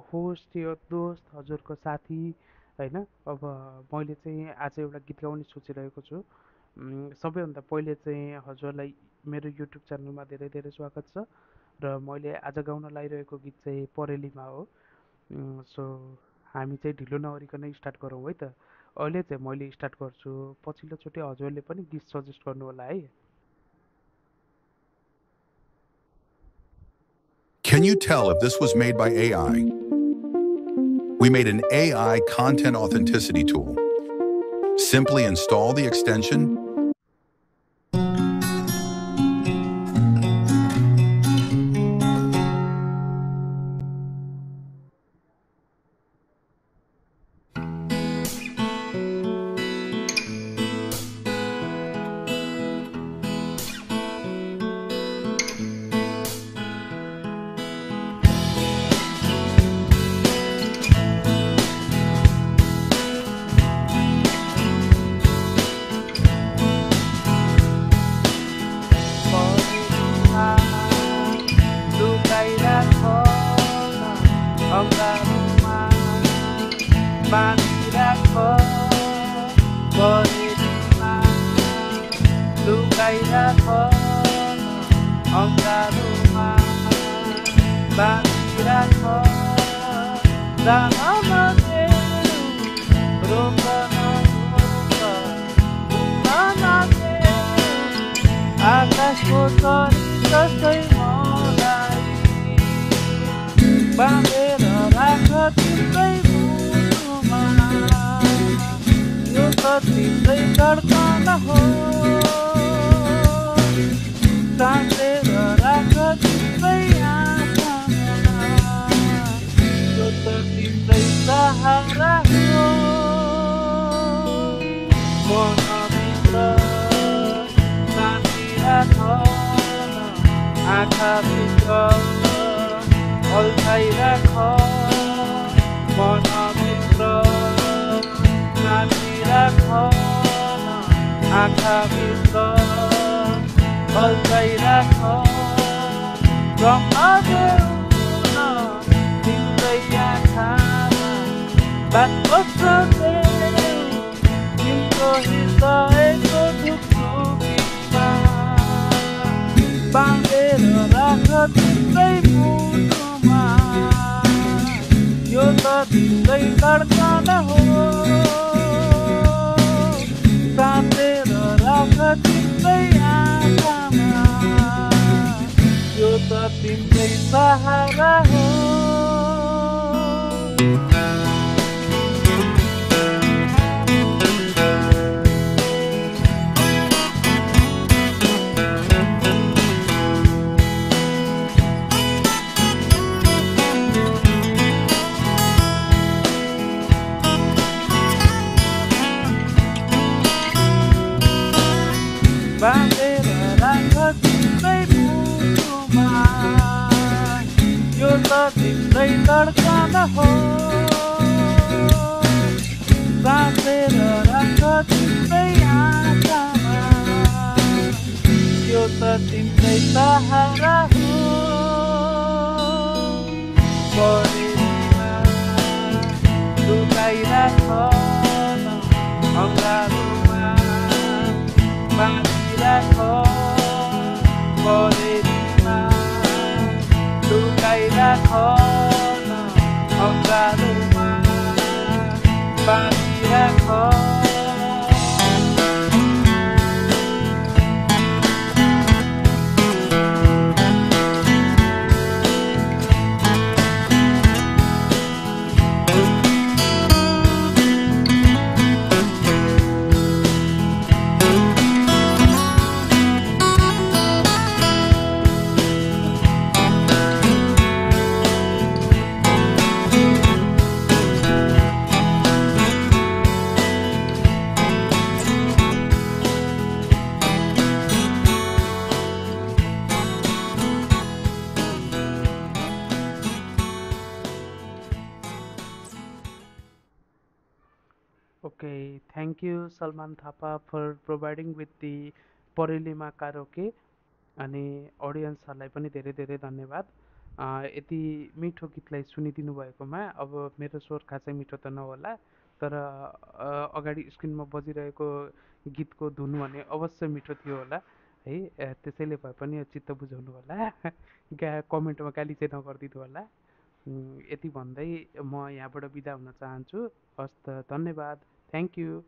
Host यो दोस्त हजुरको साथी होइन। अब मैले चाहिँ आज एउटा गीत गाउने सोचिरहेको छु। सबैभन्दा पहिले चाहिँ हजुरलाई मेरो युट्युब च्यानलमा धेरै धेरै स्वागत छ र मैले आज गाउन लागिरहेको गीत चाहिँ परेलीमा हो। सो हामी चाहिँ ढिलो नगरिकन स्टार्ट गरौँ है त। अहिले चाहिँ मैले स्टार्ट गर्छु, पछिल्लोचोटि हजुरले पनि गीत सजेस्ट गर्नु होला है। Can you tell if this was made by AI? We made an AI content authenticity tool. Simply install the extension. आकाशको तरी जस्तै मलाई बाँधेर राख तिम्रै मुटुमा, यो त तिम्रै धड्कन हो। बाँधेर राख तिम्रै आँखामा, यो त तिम्रै सहारा हो। मनभित्र आँखाभित्र अल्झाइराख, मनभित्र नाचिराख, आँखाभित्र अल्झाइराख। रम्न देऊ न तिम्रै आँखामा, बात बस्न देऊ तिम्रो हृदयको ढुकढुकीमा, बाँधेर राख तिम्रै मुटुमा, यो त तिम्रै धड्कन हो। बाँधेर राख तिम्रै आँखामा, यो त तिम्रै सहारा हो। बाँधेर राख तिम्रै मुटुमा, यो त तिम्रै धड्कन हो। बाँधेर राख तिम्रै आँखामा, यो त तिम्रै सहारा हो। परेलीमा लुकाइराख अँगालोमा, बाँधिराख परेलीमा लुकाइराख अँगालोमा, बाँधिराख। Okay, thank you Salman Thapa for providing with the परेलीमा karaoke। अनि अडियन्सहरूलाई पनि धेरै धेरै धन्यवाद। यति मिठो गीतलाई सुनिदिनु भएकोमा। अब मेरो स्वर खासै मिठो त नहोला, तर अगाडि स्क्रिनमा बजिरहेको गीतको धुन भने अवश्य मिठो थियो होला है। त्यसैले भए पनि चित्त बुझाउनु होला। कमेन्टमा गाली चाहिँ नगरिदिनु होला। यति भन्दै म यहाँबाट बिदा हुन चाहन्छु। हस् त, धन्यवाद, थ्याङ्क यू।